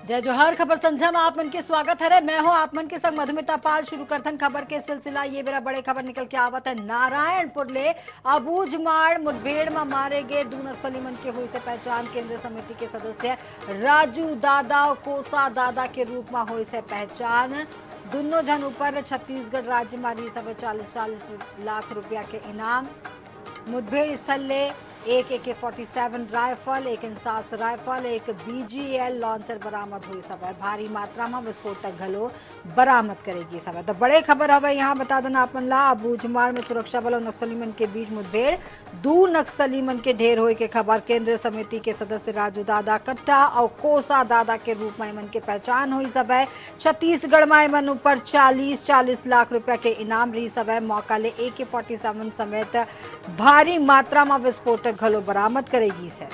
जय जोहार। खबर संझा में आप मन के स्वागत है। मैं हूं आप मन के संग मधुमिता पाल। शुरू करथन खबर के सिलसिला। ये मेरा बड़े खबर निकल के आवत है नारायणपुर ले अबूझमाड़ मुठभेड़ में मारे गए 2 नक्सली मन के हुई से पहचान। केंद्रीय समिति के सदस्य राजू दादा और कोसा दादा के रूप में हुई से पहचान। दोनों जन ऊपर छत्तीसगढ़ राज्य में रही सब 40-40 लाख रुपया के इनाम। मुठभेड़ स्थल ले एक AK-47 राइफल, एक इंसास राइफल, एक BGL लॉन्चर बरामद हुई सब है। भारी मात्रा में विस्फोटक घलो बरामद करेगी सब है। तो बड़े खबर है यहाँ बता देना अपन ला। अबूझमाड़ में सुरक्षा बल और नक्सली मन के बीच मुठभेड़। 2 नक्सली मन के ढेर होए के खबर। केंद्रीय समिति के सदस्य राजू दादा कट्टा और कोसा दादा के रूप में मन के पहचान हुई सब है। छत्तीसगढ़ में मन ऊपर 40-40 लाख रुपया के इनाम रही सब है। मौका ले AK-47 समेत भारी मात्रा में विस्फोटक घलो बरामद करेगी से।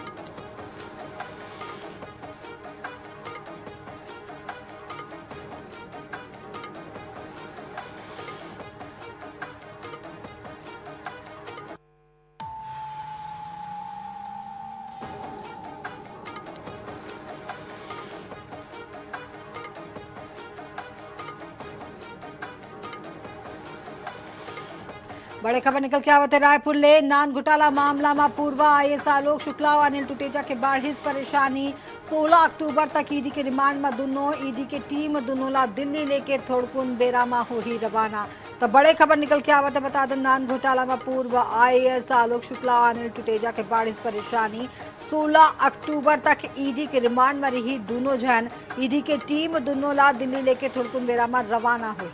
बड़े खबर निकल के आवत है रायपुर ले। नान घोटाला मामला में पूर्व IAS आलोक शुक्ला और अनिल टुटेजा के बाढ़ परेशानी। 16 अक्टूबर तक ईडी के रिमांड में दोनों। ईडी की टीम दोनों ला दिल्ली लेके थोड़कुन बेरा में हो ही रवाना। तो बड़े खबर निकल के आवत है बता दें नान घोटाला में पूर्व IAS आलोक शुक्ला और अनिल टुटेजा के बाढ़ परेशानी। 16 अक्टूबर तक ईडी के रिमांड में रही दोनों जन। ईडी की टीम दोनों ला दिल्ली लेके थोड़कुन बेरा में रवाना हुई।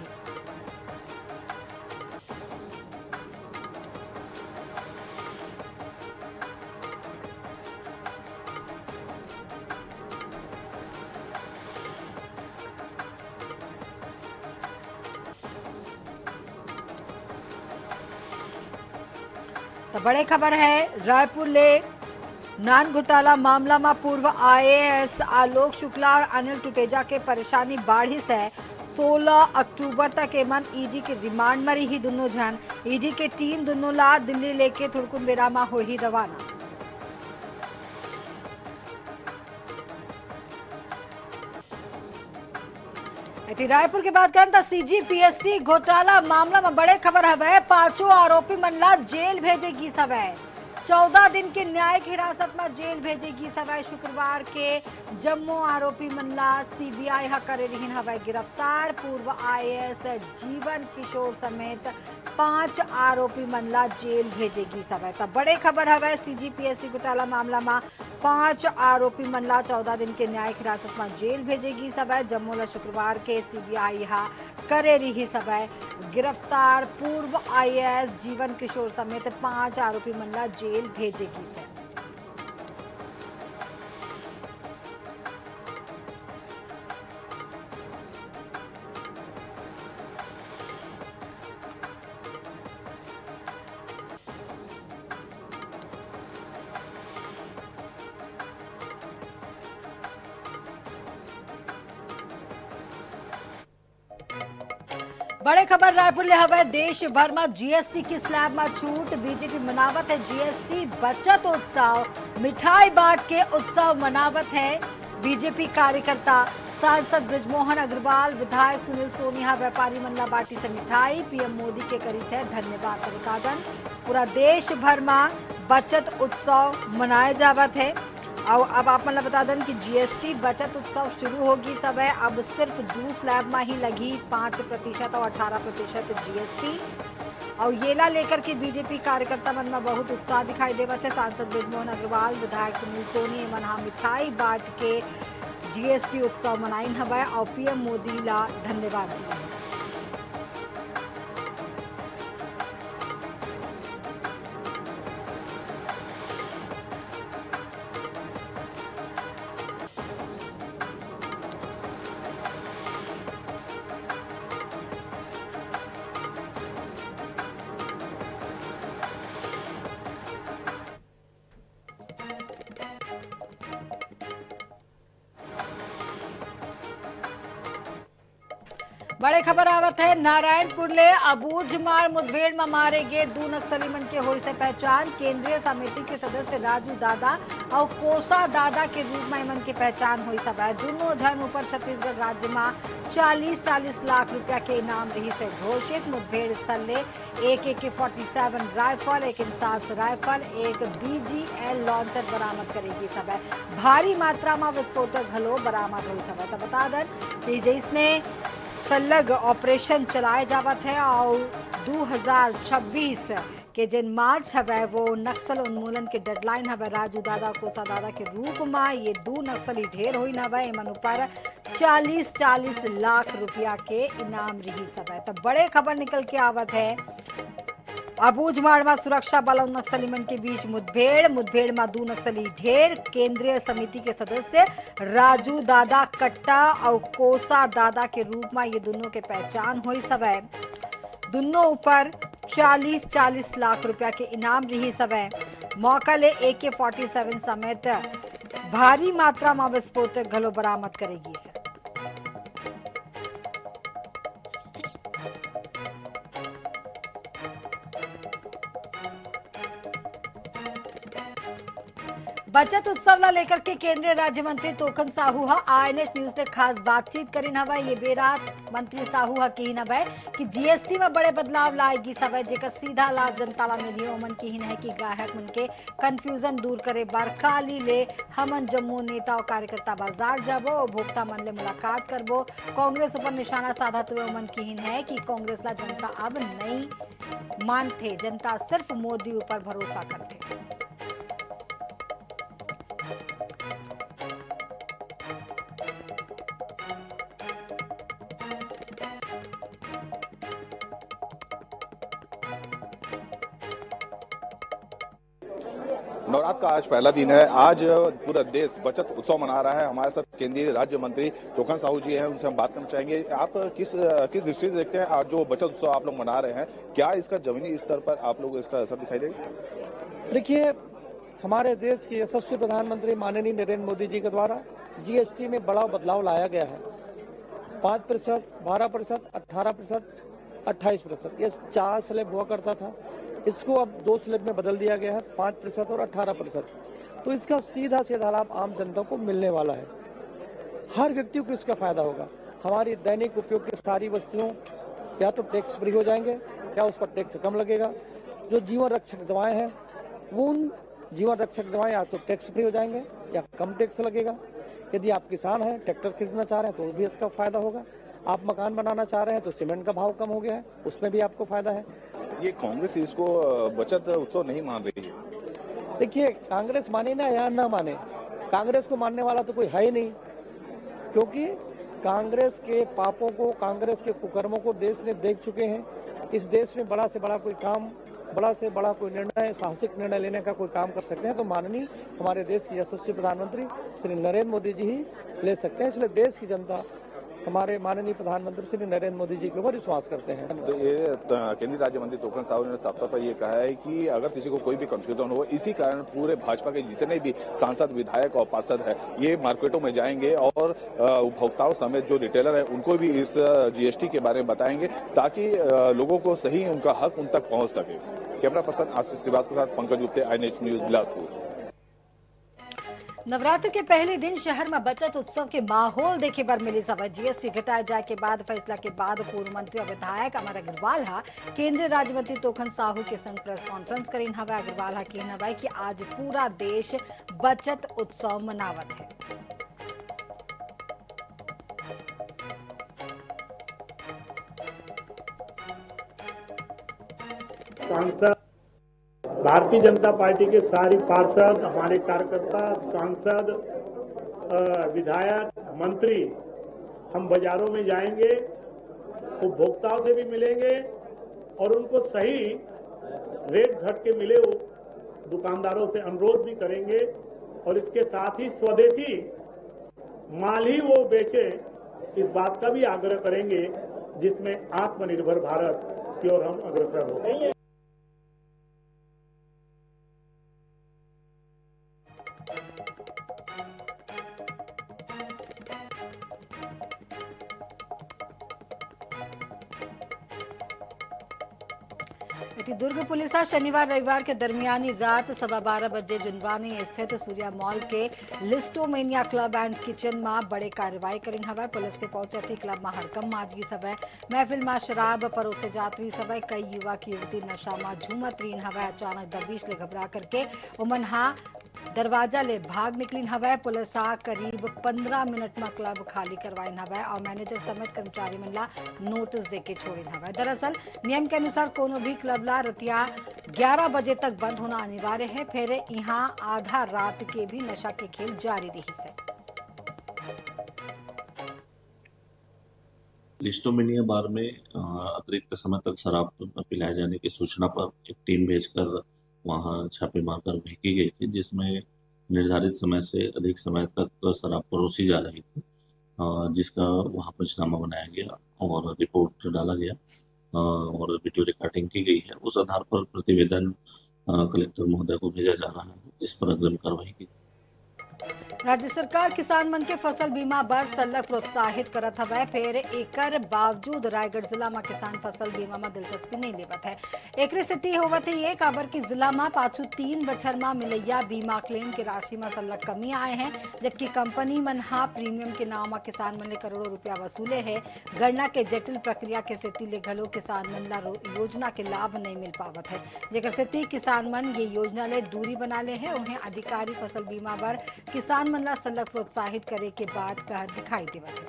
तो बड़े खबर है रायपुर ले। नान घोटाला मामला में पूर्व IAS आलोक शुक्ला और अनिल टुटेजा के परेशानी बाढ़िस है। 16 अक्टूबर तक एमन ईडी के रिमांड में रही दोनों जन। ईडी के टीम दोनों ला दिल्ली लेके थोड़कुन बेरा में हो ही रवाना। रायपुर की बात करें तो CGPSC घोटाला मामला में बड़े खबर है। 5 आरोपी मन ला जेल भेजेगी सब है। 14 दिन के न्यायिक हिरासत में जेल भेजेगी सब है। शुक्रवार के जम्मू आरोपी मन ला CBI करे रहीन हवे गिरफ्तार। पूर्व IAS जीवन किशोर समेत 5 आरोपी मन ला जेल भेजेगी सब है। तो बड़े खबर है CGPSC घोटाला मामला में 5 आरोपी मन ला 14 दिन के न्यायिक हिरासत में जेल भेजेगी सब है। जम्मू ला शुक्रवार के CBI करे रही सब है गिरफ्तार। पूर्व IAS जीवन किशोर समेत 5 आरोपी मन ला जेल भेजेगी से। बड़े खबर रायपुर ले हवे। देश भर में GST की स्लैब में छूट। बीजेपी मनावत है GST बचत उत्सव। मिठाई बांट के उत्सव मनावत है बीजेपी कार्यकर्ता। सांसद ब्रिजमोहन अग्रवाल, विधायक सुनील सोनिया व्यापारी मल्ला बाटी से मिठाई। PM मोदी के करी थे धन्यवाद प्रतिपादन। पूरा देश भर में बचत उत्सव मनाए जावत है। और अब आप मतलब बता दें कि GST बचत उत्सव शुरू होगी सब है। अब सिर्फ 2 स्लैब में ही लगी 5% और 18% GST। और येला लेकर के बीजेपी कार्यकर्ता मन में बहुत उत्साह दिखाई देवा से। सांसद ब्रिजमोहन अग्रवाल, विधायक सुनील सोनी मन मिठाई बांट के GST उत्सव मनाइन हवा और PM मोदी ला धन्यवाद दिया। बड़े खबर आवत है नारायणपुर ले अबूझमाड़ मुठभेड़ में मारे गए दो नक्सली मन के होई से पहचान। केंद्रीय समिति के सदस्य राजू दादा और कोसा दादा के रूप में मन की पहचान हुई सब है। दोनों जन ऊपर छत्तीसगढ़ राज्य में 40-40 लाख रुपया के इनाम रही से घोषित। मुठभेड़ स्थल ले एक AK-47 राइफल, एक इंसास राइफल, एक BGL लॉन्चर बरामद करेगी सब है। भारी मात्रा में विस्फोटक घलो बरामद हुई सब है। तो बता दें कि जिसने सलग ऑपरेशन चलाए जावत है और 2026 के जिन मार्च है वो नक्सल उन्मूलन के डेडलाइन है राजू दादा कोसा दादा के रूप में ये दो नक्सली ढेर हुई ना मन ऊपर 40-40 लाख रुपया के इनाम रही सब है। तो बड़े खबर निकल के आवत है अबूझमाड़ में सुरक्षा बल और नक्सली मन के बीच मुठभेड़ में दो नक्सली ढेर। केंद्रीय समिति के सदस्य राजू दादा कट्टा और कोसा दादा के रूप में ये दोनों के पहचान हुई सब है। दोनों ऊपर 40-40 लाख रुपया के इनाम रही सब है। मौका ले AK-47 समेत भारी मात्रा में विस्फोटक घलो बरामद करेगी सर। बचत उत्सव ला लेकर के केंद्रीय राज्य मंत्री तोकन साहू INH न्यूज ने खास बातचीत करी हवा। ये बेरा मंत्री साहू की है कि GST में बड़े बदलाव लाएगी सब है जेकर सीधा लाभ जनता ला मिली। ओमन की है कि ग्राहक मन के कंफ्यूजन दूर करे बार काली ले हमन जम्मू नेता और कार्यकर्ता बाजार जाबो, उपभोक्ता मन ले मुलाकात करबो। कांग्रेस ऊपर निशाना साधत हुए ओमन की है कि कांग्रेस ला जनता अब नहीं मानते, जनता सिर्फ मोदी ऊपर भरोसा करते। नवरात्र का आज पहला दिन है। आज पूरा देश बचत उत्सव मना रहा है। हमारे साथ केंद्रीय राज्य मंत्री तोकन साहू जी हैं, उनसे हम बात करना चाहेंगे। आप किस दृष्टि से देखते हैं आज जो बचत उत्सव आप लोग मना रहे हैं, क्या इसका जमीनी स्तर पर आप लोग इसका असर दिखाई देगा? देखिए, हमारे देश के यशस्वी प्रधानमंत्री माननीय नरेंद्र मोदी जी के द्वारा GST में बड़ा बदलाव लाया गया है। 5%, 12%, 18%, 28%, ये 4 स्लैब हुआ करता था। इसको अब 2 स्लैब में बदल दिया गया है, 5% और 18%। तो इसका सीधा सीधा लाभ आम जनता को मिलने वाला है। हर व्यक्ति को इसका फायदा होगा। हमारी दैनिक उपयोग की सारी वस्तुओं या तो टैक्स फ्री हो जाएंगे या उस पर टैक्स कम लगेगा। जो जीवन रक्षक दवाएं हैं वो उन जीवन रक्षक दवाएं या तो टैक्स फ्री हो जाएंगे या कम टैक्स लगेगा। यदि आप किसान हैं, ट्रैक्टर खरीदना चाह रहे हैं तो भी इसका फायदा होगा। आप मकान बनाना चाह रहे हैं तो सीमेंट का भाव कम हो गया है, उसमें भी आपको फायदा है। ये कांग्रेस इसको बचत उत्सव नहीं मान रही है। देखिए, कांग्रेस माने ना या ना माने, कांग्रेस को मानने वाला तो कोई है ही नहीं, क्योंकि कांग्रेस के पापों को, कांग्रेस के कुकर्मों को देश ने देख चुके हैं। इस देश में बड़ा से बड़ा कोई काम, बड़ा से बड़ा कोई निर्णय, साहसिक निर्णय लेने का कोई काम कर सकते हैं तो माननीय हमारे देश के यशस्वी प्रधानमंत्री श्री नरेंद्र मोदी जी ही ले सकते हैं। इसलिए देश की जनता हमारे माननीय प्रधानमंत्री श्री नरेंद्र मोदी जी के ऊपर विश्वास करते हैं। तो ये केंद्रीय राज्य मंत्री तोकन साहू ने साफ तौर पर ये कहा है कि अगर किसी को कोई भी कंफ्यूजन हो, इसी कारण पूरे भाजपा के जितने भी सांसद, विधायक और पार्षद है ये मार्केटों में जाएंगे और उपभोक्ताओं समेत जो रिटेलर है उनको भी इस GST के बारे में बताएंगे ताकि लोगों को सही उनका हक उन तक पहुंच सके। कैमरा पर्सन आशीष श्रीवास्तव के साथ पंकज गुप्ते, INH न्यूज, बिलासपुर। नवरात्र के पहले दिन शहर में बचत उत्सव के माहौल देखे बर मिली सब। GST घटाए जाए के बाद फैसला के बाद पूर्व मंत्री और विधायक अमर अग्रवाल केंद्रीय राज्य मंत्री तोकन साहू के संग प्रेस कॉन्फ्रेंस करी हवा। अग्रवाल कहना कि आज पूरा देश बचत उत्सव मनावत है। सांसद, भारतीय जनता पार्टी के सारी पार्षद, हमारे कार्यकर्ता, सांसद, विधायक, मंत्री, हम बाजारों में जाएंगे, उपभोक्ताओं से भी मिलेंगे और उनको सही रेट घट के मिले दुकानदारों से अनुरोध भी करेंगे और इसके साथ ही स्वदेशी माल ही वो बेचे, इस बात का भी आग्रह करेंगे जिसमें आत्मनिर्भर भारत की ओर हम अग्रसर हो। इति दुर्ग पुलिस शनिवार रविवार के दरमियानी रात 12:15 बजे जुनवानी स्थित सूर्या मॉल के लिस्टोमेनिया क्लब एंड किचन में बड़े कार्रवाई करीन हवै। पुलिस के पहुंचती क्लब में हड़कम माजगी सवै, महफिल में शराब परोसे जात रही सवै। कई युवक युवती नशा में झूमत रहीन हवै। अचानक दरवीश ले घबरा करके उमनहा दरवाजा ले भाग निकलीन हवै। पुलिस करीब 15 मिनट में क्लब खाली करवाइन हवै और मैनेजर समेत कर्मचारी मनला नोटिस देके छोड़ीन हवै। दरअसल नियम के अनुसार कोनो भी क्लब ला रतिया 11 बजे तक बंद होना अनिवार्य है। फिर यहाँ आधा रात के भी नशा के खेल जारी रही से। लिस्टोमेनिया बार में अतिरिक्त समय तक शराब पिलाए जाने की सूचना पर एक टीम भेजकर वहां छापेमार कार्रवाई की गई थी, जिसमें निर्धारित समय से अधिक समय तक शराब परोसी जा रही थी, जिसका वहां पंचनामा बनाया गया और रिपोर्ट डाला गया और वीडियो रिकॉर्डिंग की गई है। उस आधार पर प्रतिवेदन कलेक्टर महोदय को भेजा जा रहा है, जिस पर अग्रिम कार्रवाई की। राज्य सरकार किसान मन के फसल बीमा बर सलग प्रोत्साहित करत हवै। फिर एकर बावजूद रायगढ़ जिला में किसान फसल बीमा में दिलचस्पी नहीं लेवत है। एक स्थिति होवत है ये काबर की जिला में पाछू 3 बछर में मिलैया बीमा क्लेम की राशि में सलग कमी आए हैं, जबकि कंपनी मन प्रीमियम के नाम में किसान मन ले करोड़ों रुपया वसूले है। गणना के जटिल प्रक्रिया के स्थिति ले घलो किसान मन ला योजना के लाभ नहीं मिल पावत है, जेकर स्थिति किसान मन ये योजना ले दूरी बना ले है। उन्हें अधिकारी फसल बीमा बर किसान मन ला सलग प्रोत्साहित करे के बाद कहा दिखाई देवत है।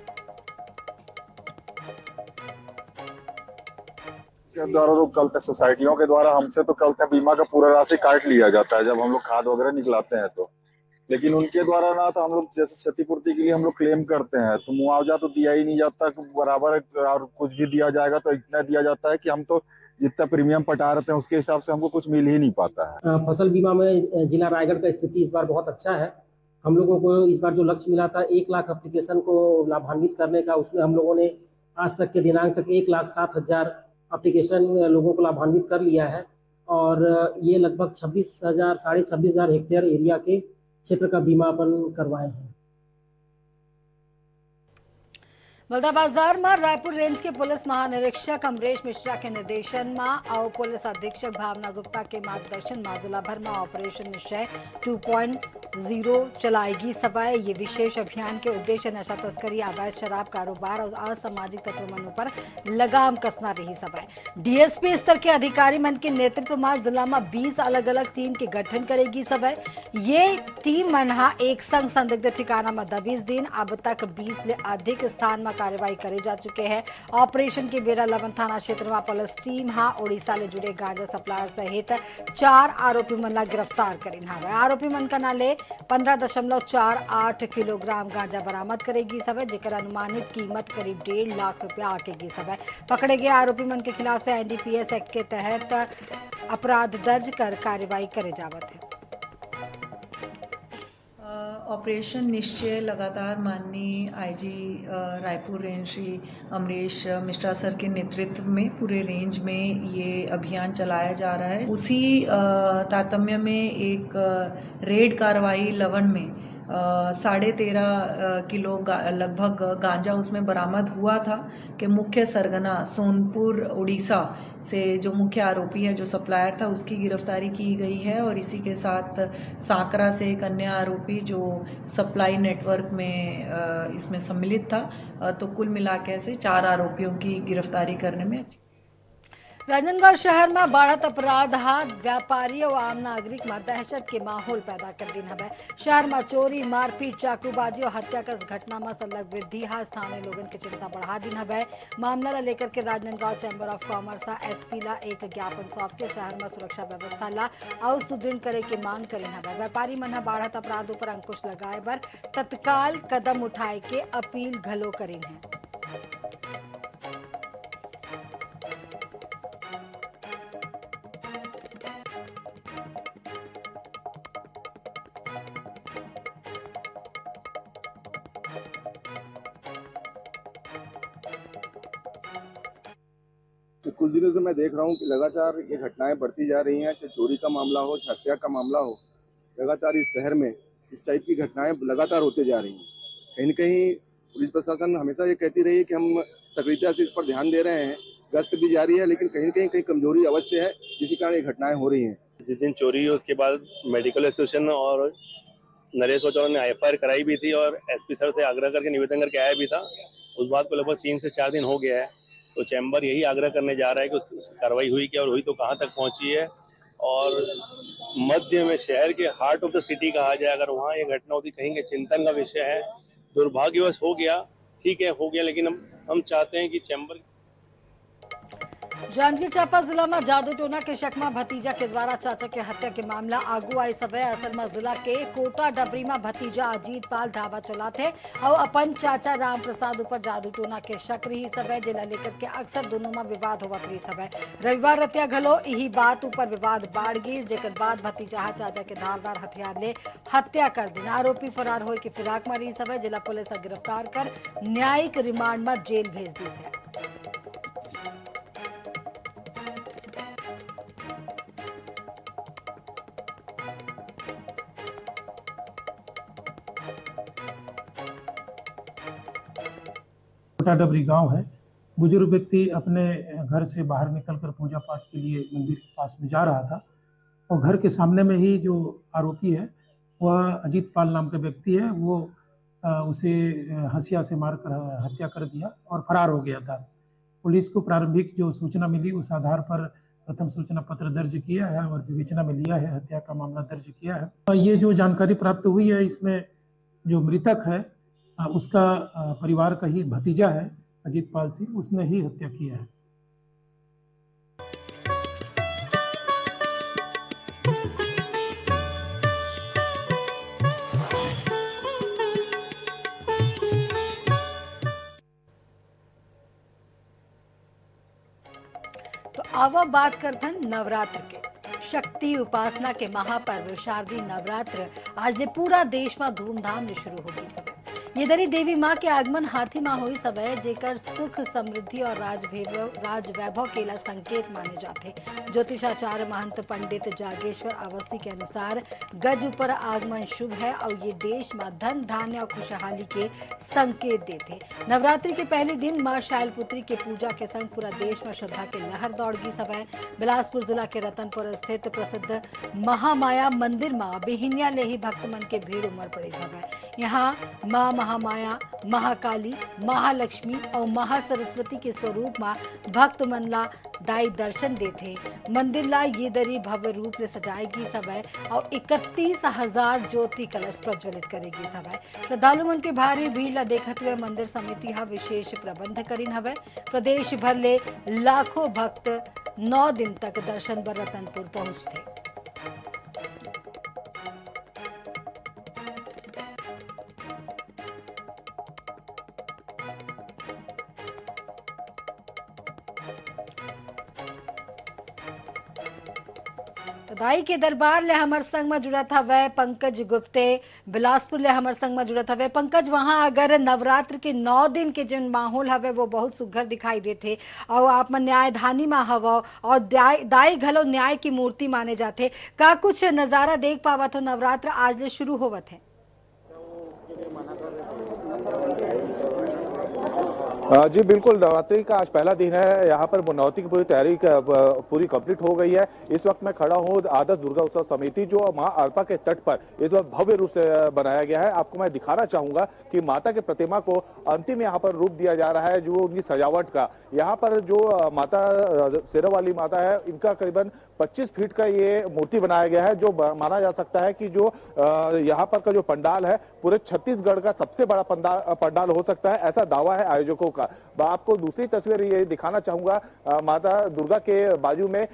के द्वारा तो कल सोसाइटियों के द्वारा हमसे तो कल का बीमा का पूरा राशि काट लिया जाता है जब हम लोग खाद वगैरह निकलाते हैं तो, लेकिन उनके द्वारा ना तो हम लोग जैसे क्षतिपूर्ति के लिए हम लोग क्लेम करते हैं तो मुआवजा तो दिया ही नहीं जाता बराबर, और कुछ भी दिया जाएगा तो इतना दिया जाता है कि हम तो जितना प्रीमियम पटा रहे हैं उसके हिसाब से हमको कुछ मिल ही नहीं पाता है। फसल बीमा में जिला रायगढ़ का स्थिति इस बार बहुत अच्छा है। हम लोगों को इस बार जो लक्ष्य मिला था 1 लाख एप्लीकेशन को लाभान्वित करने का, उसमें हम लोगों ने आज तक के दिनांक तक 1,07,000 एप्लीकेशन लोगों को लाभान्वित कर लिया है और ये लगभग 26,000 साढ़े 26,000 हेक्टेयर एरिया के क्षेत्र का बीमा अपन करवाए हैं। बलदाबाजार में रायपुर रेंज के पुलिस महानिरीक्षक अमरेश मिश्रा के निर्देशन में और पुलिस अधीक्षक भावना गुप्ता के मार्गदर्शन में जिला भर में ऑपरेशन निश्चय 2.0 चलाएगी सभाएं। ये विशेष अभियान के उद्देश्य नशा तस्करी, अवैध शराब कारोबार और असामाजिक तत्वों पर लगाम कसना रही सभाएं। डीएसपी स्तर के अधिकारी मन के नेतृत्व में जिला में 20 अलग अलग टीम के गठन करेगी सभाएं। ये टीम मनहा एक संग संदिग्ध ठिकाना में 20 दिन अब तक 20 ले अधिक स्थान में कार्रवाई करे जा चुके हैं। ऑपरेशन के बेरा लवन थाना क्षेत्र में पुलिस टीम ओडिशा ले जुड़े गांजा सप्लायर सहित 4 आरोपी मन ला गिरफ्तार करीन हवै। आरोपी मन का नाले 15.48 किलोग्राम गांजा बरामद करेगी सवै, जेकर अनुमानित कीमत करीब 1.5 लाख रुपया आकेगी सवै। पकड़े गए आरोपी मन के खिलाफ से एनडीपीएस एक्ट के तहत अपराध दर्ज कर कार्रवाई करे जावत है। ऑपरेशन निश्चय लगातार माननीय IG Raipur range Shri Amresh Mishra sir के नेतृत्व में पूरे रेंज में ये अभियान चलाया जा रहा है। उसी तारतम्य में एक रेड कार्रवाई लवन में 13.5 किलो लगभग गांजा उसमें बरामद हुआ था कि मुख्य सरगना सोनपुर उड़ीसा से जो मुख्य आरोपी है, जो सप्लायर था, उसकी गिरफ्तारी की गई है और इसी के साथ सांकरा से एक अन्य आरोपी जो सप्लाई नेटवर्क में इसमें सम्मिलित था। तो कुल मिला के ऐसे 4 आरोपियों की गिरफ्तारी करने में राजनांदगांव शहर में बढ़त अपराध व्यापारी और आम नागरिक में दहशत के माहौल पैदा कर दिन हवै। शहर में चोरी, मारपीट, चाकूबाजी और हत्या का घटना में सलग वृद्धि स्थानीय लोगन की चिंता बढ़ा दिन हवै। मामला ला लेकर के Rajnandgaon chamber of commerce SP ला एक ज्ञापन सौंप के शहर में सुरक्षा व्यवस्था ला और सुदृढ़ करे के मांग करीन हवै। व्यापारी मन बढ़त अपराधों पर अंकुश लगाए बर तत्काल कदम उठाए के अपील घलो करीन है। कुछ दिनों से मैं देख रहा हूँ कि लगातार ये घटनाएं बढ़ती जा रही हैं, चाहे चोरी का मामला हो, चाहे हत्या का मामला हो। लगातार इस शहर में इस टाइप की घटनाएं लगातार होते जा रही हैं। कहीं न कहीं पुलिस प्रशासन हमेशा ये कहती रही है कि हम सक्रियता से इस पर ध्यान दे रहे हैं। गश्त भी जारी है, लेकिन कहीं न कहीं कमजोरी अवश्य है, जिसके कारण ये घटनाएं हो रही हैं। जिस दिन चोरी हुई उसके बाद मेडिकल एसोसिएशन और नरेश वचौर ने एफआईआर कराई भी थी और एसपी सर से आग्रह करके निवेदन करके आया भी था। उस बात को लगभग 3 से 4 दिन हो गया है, तो चैम्बर यही आग्रह करने जा रहा है कि उसकी कार्रवाई हुई क्या और हुई तो कहाँ तक पहुंची है। और मध्य में शहर के हार्ट ऑफ द सिटी कहा जाए, अगर वहाँ ये घटना होती कहीं के चिंतन का विषय है। दुर्भाग्यवश हो गया, ठीक है हो गया, लेकिन हम चाहते हैं कि चैम्बर जांजगीर चांपा जिला में जादू टोना के शक में भतीजा के द्वारा चाचा के हत्या के मामला आगू आई सवे। असल में जिला के कोटा डबरी में भतीजा अजीत पाल ढाबा चला थे और अपन चाचा राम प्रसाद ऊपर जादू टोना के शक रही सवे, जिला लेकर के अक्सर दोनों में विवाद होवत रही सवे। रविवार रतिया घलो यही बात ऊपर विवाद बाढ़ गई, जेकर बाद भतीजा चाचा के धारदार हथियार ले हत्या कर दिन। आरोपी फरार होए की फिराक में रही सवे। जिला पुलिस गिरफ्तार कर न्यायिक रिमांड में जेल भेज दी है। कोटा डबरी गांव है। बुजुर्ग व्यक्ति अपने घर से बाहर निकलकर पूजा पाठ के लिए मंदिर के पास में जा रहा था और घर के सामने में ही जो आरोपी है वह अजीत पाल नाम का व्यक्ति है, वो उसे हंसिया से मारकर हत्या कर दिया और फरार हो गया था। पुलिस को प्रारंभिक जो सूचना मिली उस आधार पर प्रथम सूचना पत्र दर्ज किया है और विवेचना में लिया है, हत्या का मामला दर्ज किया है। ये जो जानकारी प्राप्त हुई है इसमें जो मृतक है उसका परिवार का ही भतीजा है अजीत पाल सिंह, उसने ही हत्या किया है। तो आवा बात करथन नवरात्र के। शक्ति उपासना के महापर्व शारदीय नवरात्र आज ने पूरा देश में धूमधाम से शुरू होगी समय। ये दरी देवी माँ के आगमन हाथी माँ हुई समय, जेकर सुख समृद्धि और राज वैभव के ला संकेत माने जाते। ज्योतिषाचार्य महंत पंडित जागेश्वर अवस्थी के अनुसार गज ऊपर आगमन शुभ है और ये देश में धन धान्य और खुशहाली के संकेत देते। नवरात्रि के पहले दिन माँ शैलपुत्री के पूजा के संग पूरा देश में श्रद्धा के लहर दौड़गी समय। बिलासपुर जिला के रतनपुर स्थित प्रसिद्ध महामाया मंदिर में बिहिनिया ले ही भक्त मन के भीड़ उमड़ पड़ी समय। यहाँ माँ महामाया, महाकाली, महालक्ष्मी और महासरस्वती के स्वरूप में भक्त मन ला दाई दर्शन देते। मंदिर ला ये दरी भव्य रूप ले सजाएगी समय और 31,000 ज्योति कलश प्रज्वलित करेगी समय। श्रद्धालु मन के भारी भीड़ ला देखत हुए मंदिर समिति हा विशेष प्रबंध करीन हवे। प्रदेश भर ले लाखों भक्त 9 दिन तक दर्शन बर रतनपुर पहुंचते। दाई के दरबार ले हमर संग में जुड़ा था वह पंकज गुप्ते बिलासपुर ले हमर संग में जुड़ा था वह पंकज। वहां अगर नवरात्र के 9 दिन के जो माहौल हवे वो बहुत सुघर दिखाई देते और आप मन न्यायधानी में हवा और दाई घलो न्याय की मूर्ति माने जाते। का कुछ नजारा देख पावा तो नवरात्र आज ले शुरू होवत है। जी बिल्कुल, नवरात्रि का आज पहला दिन है। यहाँ पर मुन्नौती की पूरी तैयारी पूरी कंप्लीट हो गई है। इस वक्त मैं खड़ा हूँ आदर्श दुर्गा उत्सव समिति जो माँ अरपा के तट पर इस वक्त भव्य रूप से बनाया गया है। आपको मैं दिखाना चाहूंगा कि माता के प्रतिमा को अंतिम यहाँ पर रूप दिया जा रहा है। जो उनकी सजावट का यहाँ पर जो माता शेरा वाली माता है इनका करीबन 25 फीट का ये मूर्ति बनाया गया है, जो माना जा सकता है कि जो यहाँ पर का जो पंडाल है पूरे छत्तीसगढ़ का सबसे बड़ा पंडाल हो सकता है, ऐसा दावा है आयोजकों का। आपको दूसरी तस्वीर ये दिखाना चाहूंगा। माता दुर्गा के बाजू में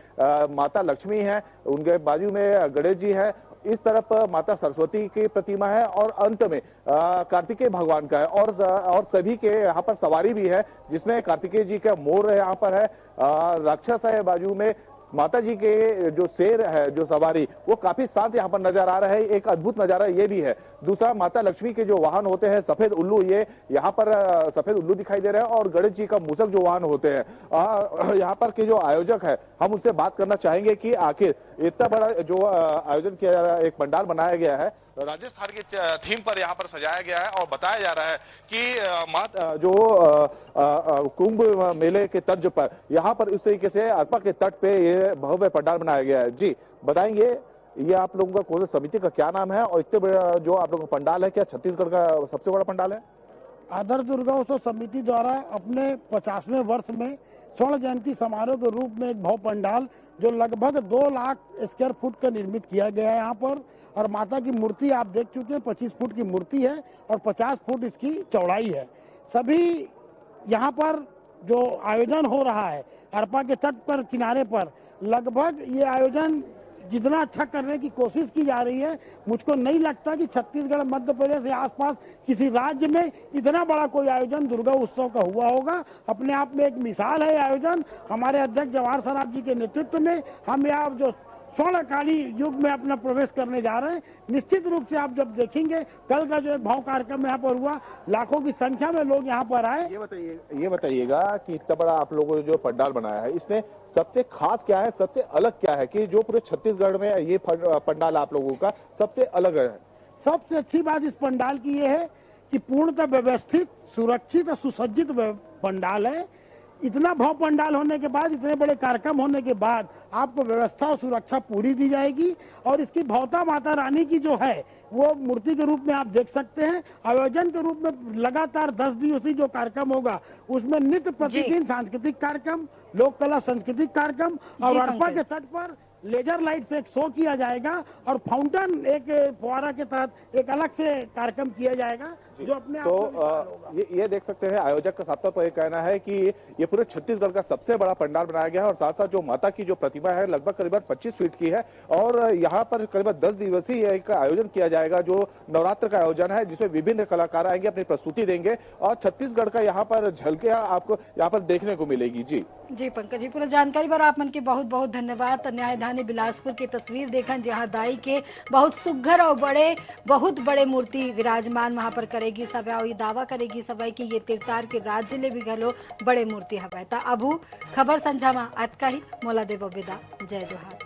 माता लक्ष्मी है, उनके बाजू में गणेश जी है, इस तरफ माता सरस्वती की प्रतिमा है और अंत में कार्तिकेय भगवान का है और सभी के यहाँ पर सवारी भी है, जिसमें कार्तिकेय जी का मोर यहाँ पर है, राक्षस है बाजू में। माता जी के जो शेर है जो सवारी वो काफी शांत यहाँ पर नजर आ रहा है। एक अद्भुत नजारा ये भी है। दूसरा, माता लक्ष्मी के जो वाहन होते हैं सफेद उल्लू, ये यहाँ पर सफेद उल्लू दिखाई दे रहा है और गणेश जी का मूसक जो वाहन होते हैं। यहाँ पर के जो आयोजक है हम उनसे बात करना चाहेंगे कि आखिर इतना बड़ा जो आयोजन किया जा रहा है, एक पंडाल बनाया गया है राजस्थान की थीम पर यहाँ पर सजाया गया है और बताया जा रहा है कि कुंभ मेले के तर्ज पर यहाँ पर इस तरीके से अरपा के तट पे ये भव्य पंडाल बनाया गया है। जी बताएंगे, ये आप लोगों का कौन सा समिति का क्या नाम है और इतने बड़ा जो आप लोगों का पंडाल है, क्या छत्तीसगढ़ का सबसे बड़ा पंडाल है? आदर्श दुर्गा उत्सव समिति द्वारा अपने 50वें वर्ष में स्वर्ण जयंती समारोह के रूप में एक भव्य पंडाल जो लगभग 2 लाख स्क्वायर फुट का निर्मित किया गया है यहाँ पर, और माता की मूर्ति आप देख चुके हैं 25 फुट की मूर्ति है और 50 फुट इसकी चौड़ाई है। सभी यहाँ पर जो आयोजन हो रहा है अरपा के तट पर किनारे पर, लगभग ये आयोजन जितना अच्छा करने की कोशिश की जा रही है, मुझको नहीं लगता कि छत्तीसगढ़ मध्य प्रदेश या आसपास किसी राज्य में इतना बड़ा कोई आयोजन दुर्गा उत्सव का हुआ होगा। अपने आप में एक मिसाल है आयोजन। हमारे अध्यक्ष जवाहर सराफ जी के नेतृत्व में हम यहाँ जो स्वर्णकाली युग में अपना प्रवेश करने जा रहे हैं। निश्चित रूप से आप जब देखेंगे कल का जो भाव कार्यक्रम यहाँ पर हुआ, लाखों की संख्या में लोग यहाँ पर आए। ये बताइएगा कि इतना बड़ा आप लोगों ने जो पंडाल बनाया है, इसमें सबसे खास क्या है, सबसे अलग क्या है कि जो पूरे छत्तीसगढ़ में ये पंडाल आप लोगों का सबसे अलग है? सबसे अच्छी बात इस पंडाल की ये है कि पूर्णतः व्यवस्थित, सुरक्षित और सुसज्जित पंडाल है। इतना भव्य पंडाल होने के बाद, इतने बड़े कार्यक्रम होने के बाद आपको व्यवस्था और सुरक्षा पूरी दी जाएगी और इसकी भव्यता माता रानी की जो है वो मूर्ति के रूप में आप देख सकते हैं। आयोजन के रूप में लगातार 10 दिवसीय जो कार्यक्रम होगा उसमें नित्य प्रतिदिन सांस्कृतिक कार्यक्रम, लोक कला सांस्कृतिक कार्यक्रम और अरपा के तट पर लेजर लाइट से एक शो किया जाएगा और फाउंटेन एक फुहारा के तहत एक अलग से कार्यक्रम किया जाएगा जो अपने आप तो ये देख सकते हैं आयोजक का साफ तौर पर यह कहना है कि ये पूरे छत्तीसगढ़ का सबसे बड़ा पंडाल बनाया गया है और साथ साथ जो माता की जो प्रतिमा है लगभग करीबन 25 फीट की है और यहाँ पर करीबन 10 दिवसीय एक आयोजन किया जाएगा जो नवरात्र का आयोजन है, जिसमें विभिन्न कलाकार आएंगे, अपनी प्रस्तुति देंगे और छत्तीसगढ़ का यहाँ पर झलकियां आपको यहाँ पर देखने को मिलेगी। जी पंकज जी, पूरा जानकारी पर आप मन के बहुत बहुत धन्यवाद। न्यायधानी बिलासपुर की तस्वीर देखन जहाँ दाई के बहुत सुघर और बहुत बड़े मूर्ति विराजमान वहाँ पर करेगी सब, और ये दावा करेगी सब कि ये तिरतार के राज्य ले भी घलो बड़े मूर्ति हवा। अबू खबर संझा में आज का ही मोला देव विदा। जय जोहार।